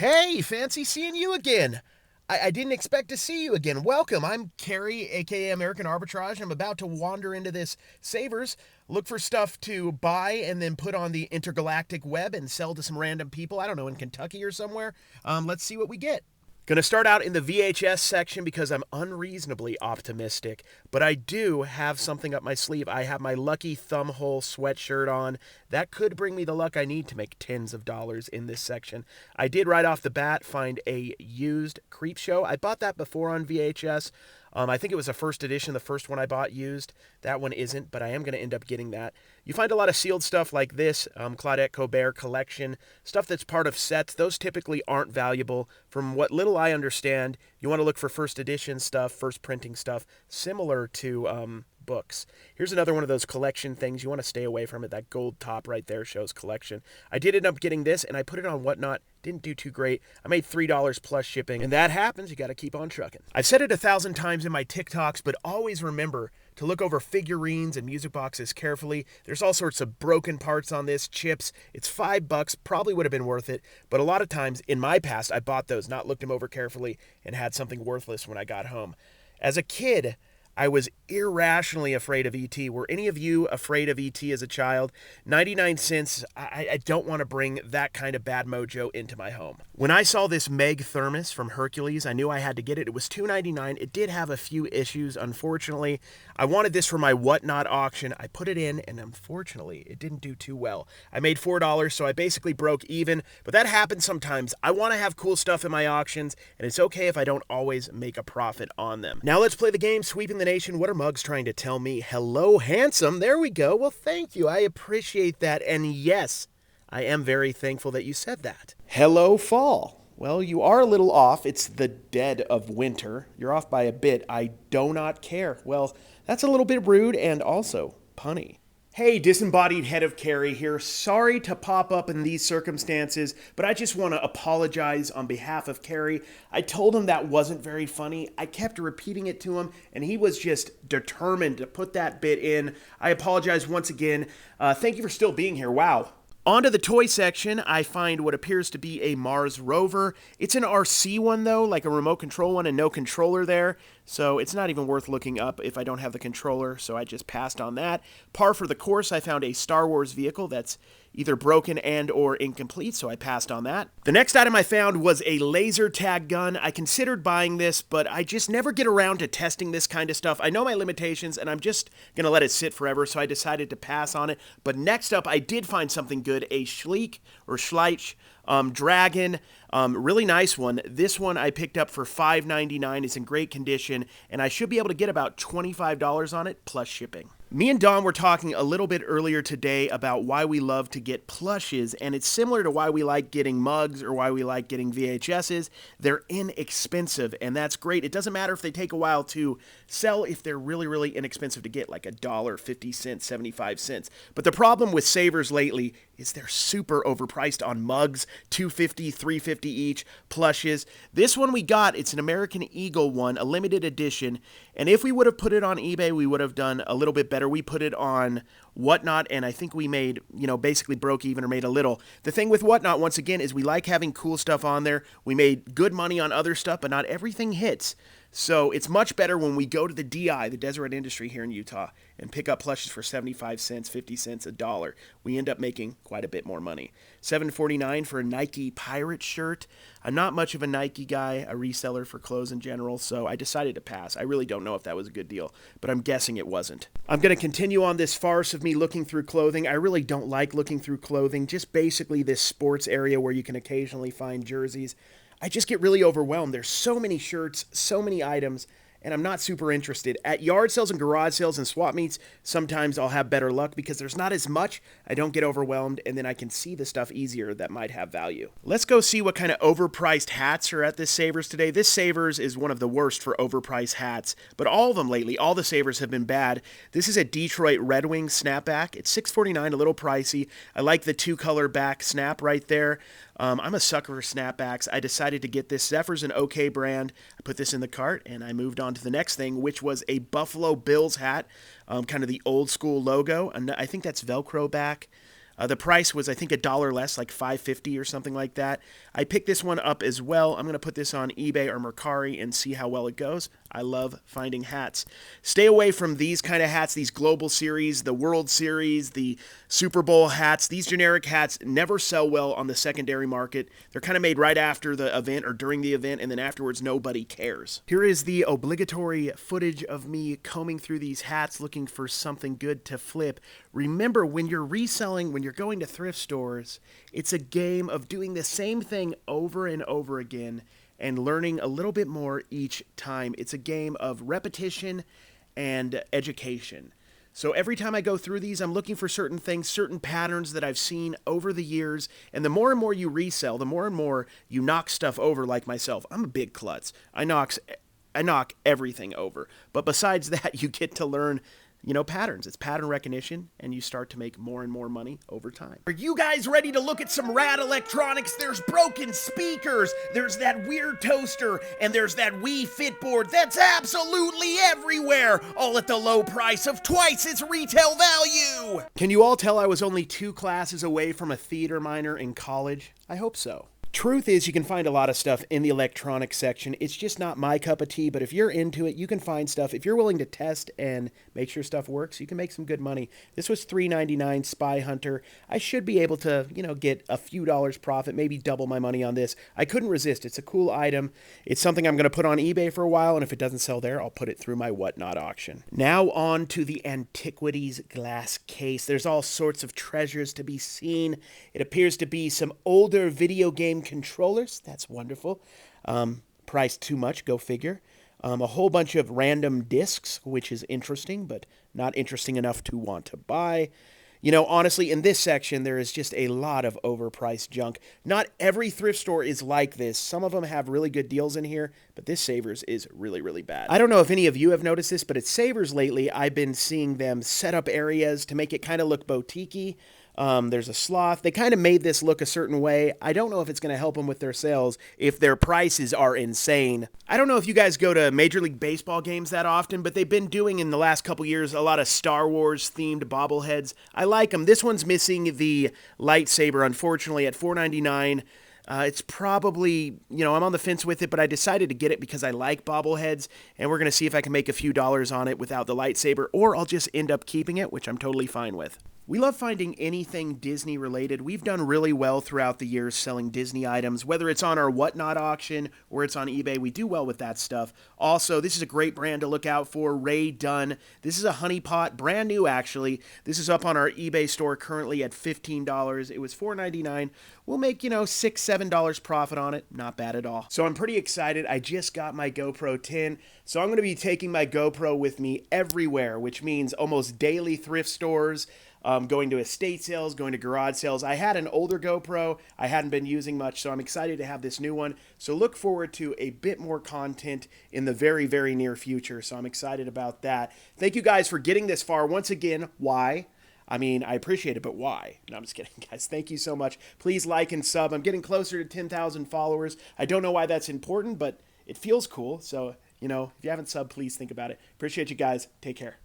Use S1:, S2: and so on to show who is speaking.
S1: Hey, fancy seeing you again. I didn't expect to see you again. Welcome. I'm Carrie, aka American Arbitrage. I'm about to wander into this Savers, look for stuff to buy, and then put on the intergalactic web and sell to some random people. I don't know, in Kentucky or somewhere. Let's see what we get. Gonna start out in the VHS section because I'm unreasonably optimistic, but I do have something up my sleeve. I have my lucky thumbhole sweatshirt on. That could bring me the luck I need to make tens of dollars in this section. I did right off the bat find a used Creepshow. I bought that before on VHS. I think it was a first edition, the first one I bought used. That one isn't, but I am going to end up getting that. You find a lot of sealed stuff like this, Claudette Colbert collection, stuff that's part of sets. Those typically aren't valuable. From what little I understand, you want to look for first edition stuff, first printing stuff, similar to books. Here's another one of those collection things. You want to stay away from it. That gold top right there shows collection. I did end up getting this, and I put it on Whatnot. Didn't do too great. I made $3 plus shipping, and that happens. You got to keep on trucking. I've said it 1,000 times in my TikToks, but always remember to look over figurines and music boxes carefully. There's all sorts of broken parts on this, chips. It's $5, probably would have been worth it, but a lot of times in my past, I bought those, not looked them over carefully, and had something worthless when I got home. As a kid, I was irrationally afraid of E.T. Were any of you afraid of E.T. as a child? 99 cents, I don't want to bring that kind of bad mojo into my home. When I saw this Meg thermos from Hercules, I knew I had to get it. It was $2.99. It did have a few issues, unfortunately. I wanted this for my Whatnot auction. I put it in, and unfortunately, it didn't do too well. I made $4, so I basically broke even, but that happens sometimes. I want to have cool stuff in my auctions, and it's okay if I don't always make a profit on them. Now let's play the game, Sweeping the Nation. What are mugs trying to tell me? Hello, handsome. There we go. Well, thank you. I appreciate that. And yes, I am very thankful that you said that. Hello, fall. Well, you are a little off. It's the dead of winter. You're off by a bit. I do not care. Well, that's a little bit rude and also punny. Hey, disembodied head of Carrie here. Sorry to pop up in these circumstances, but I just want to apologize on behalf of Carrie. I told him that wasn't very funny. I kept repeating it to him, and he was just determined to put that bit in. I apologize once again. Thank you for still being here. Wow. On to the toy section, I find what appears to be a Mars rover. It's an RC one, though, like a remote control one, and no controller there. So it's not even worth looking up if I don't have the controller, so I just passed on that. Par for the course, I found a Star Wars vehicle that's either broken and or incomplete, so I passed on that. The next item I found was a laser tag gun. I considered buying this, but I just never get around to testing this kind of stuff. I know my limitations, and I'm just going to let it sit forever, so I decided to pass on it. But next up, I did find something good, a Schleich Dragon. Really nice one. This one I picked up for $5.99. It's in great condition, and I should be able to get about $25 on it, plus shipping. Me and Don were talking a little bit earlier today about why we love to get plushes, and it's similar to why we like getting mugs or why we like getting VHSs. They're inexpensive, and that's great. It doesn't matter if they take a while to sell if they're really, really inexpensive to get, like $1, 50 cents, 75 cents. But the problem with Savers lately is they're super overpriced on mugs, $2.50, $3.50 each, plushes. This one we got, it's an American Eagle one, a limited edition, and if we would have put it on eBay, we would have done a little bit better. We put it on Whatnot, and I think we made, basically broke even or made a little. The thing with Whatnot, once again, is we like having cool stuff on there. We made good money on other stuff, but not everything hits. So it's much better when we go to the DI, the Deseret Industry here in Utah, and pick up plushes for 75 cents, 50 cents, $1. We end up making quite a bit more money. $7.49 for a Nike Pirate shirt. I'm not much of a Nike guy, a reseller for clothes in general, so I decided to pass. I really don't know if that was a good deal, but I'm guessing it wasn't. I'm going to continue on this farce of me looking through clothing. I really don't like looking through clothing, just basically this sports area where you can occasionally find jerseys. I just get really overwhelmed. There's so many shirts, so many items, and I'm not super interested. At yard sales and garage sales and swap meets, sometimes I'll have better luck because there's not as much. I don't get overwhelmed, and then I can see the stuff easier that might have value. Let's go see what kind of overpriced hats are at this Savers today. This Savers is one of the worst for overpriced hats, but all of them lately, all the Savers have been bad. This is a Detroit Red Wing snapback. It's $6.49, a little pricey. I like the two-color back snap right there. I'm a sucker for snapbacks. I decided to get this. Zephyr's an okay brand. I put this in the cart, and I moved on to the next thing, which was a Buffalo Bills hat, kind of the old school logo. And I think that's Velcro back. The price was, I think, $1 less, like $5.50 or something like that. I picked this one up as well. I'm going to put this on eBay or Mercari and see how well it goes. I love finding hats. Stay away from these kind of hats, these global series, the World Series, the Super Bowl hats. These generic hats never sell well on the secondary market. They're kind of made right after the event or during the event, and then afterwards nobody cares. Here is the obligatory footage of me combing through these hats looking for something good to flip. Remember, when you're reselling, when you're going to thrift stores, it's a game of doing the same thing over and over again and learning a little bit more each time. It's a game of repetition and education. So every time I go through these, I'm looking for certain things, certain patterns that I've seen over the years. And the more and more you resell, the more and more you knock stuff over, like myself. I'm a big klutz. I knock everything over. But besides that, you get to learn, patterns. It's pattern recognition, and you start to make more and more money over time. Are you guys ready to look at some rad electronics? There's broken speakers, there's that weird toaster, and there's that Wii Fitboard that's absolutely everywhere, all at the low price of twice its retail value. Can you all tell I was only 2 classes away from a theater minor in college? I hope so. Truth is, you can find a lot of stuff in the electronics section. It's just not my cup of tea, but if you're into it, you can find stuff. If you're willing to test and make sure stuff works, you can make some good money. This was $3.99 Spy Hunter. I should be able to, get a few dollars profit, maybe double my money on this. I couldn't resist. It's a cool item. It's something I'm going to put on eBay for a while, and if it doesn't sell there, I'll put it through my Whatnot auction. Now on to the Antiquities glass case. There's all sorts of treasures to be seen. It appears to be some older video game controllers. That's wonderful. Priced too much, go figure. A whole bunch of random discs, which is interesting, but not interesting enough to want to buy. Honestly, in this section, there is just a lot of overpriced junk. Not every thrift store is like this. Some of them have really good deals in here, but this Savers is really, really bad. I don't know if any of you have noticed this, but at Savers lately, I've been seeing them set up areas to make it kind of look boutique-y. There's a sloth. They kind of made this look a certain way. I don't know if it's going to help them with their sales if their prices are insane. I don't know if you guys go to Major League Baseball games that often, but they've been doing in the last couple years a lot of Star Wars themed bobbleheads. I like them. This one's missing the lightsaber, unfortunately, at $4.99. It's probably, I'm on the fence with it, but I decided to get it because I like bobbleheads, and we're going to see if I can make a few dollars on it without the lightsaber, or I'll just end up keeping it, which I'm totally fine with. We love finding anything Disney related. We've done really well throughout the years selling Disney items, whether it's on our Whatnot auction or it's on eBay. We do well with that stuff. Also, this is a great brand to look out for, Ray Dunn. This is a honey pot, brand new actually. This is up on our eBay store currently at $15. It was $4.99. We'll make, $6, $7 profit on it. Not bad at all. So I'm pretty excited. I just got my GoPro 10. So I'm going to be taking my GoPro with me everywhere, which means almost daily thrift stores, going to estate sales, going to garage sales. I had an older GoPro I hadn't been using much, so I'm excited to have this new one. So look forward to a bit more content in the very, very near future. So I'm excited about that. Thank you guys for getting this far. Once again, why? I mean, I appreciate it, but why? No, I'm just kidding, guys. Thank you so much. Please like and sub. I'm getting closer to 10,000 followers. I don't know why that's important, but it feels cool. So, if you haven't subbed, please think about it. Appreciate you guys. Take care.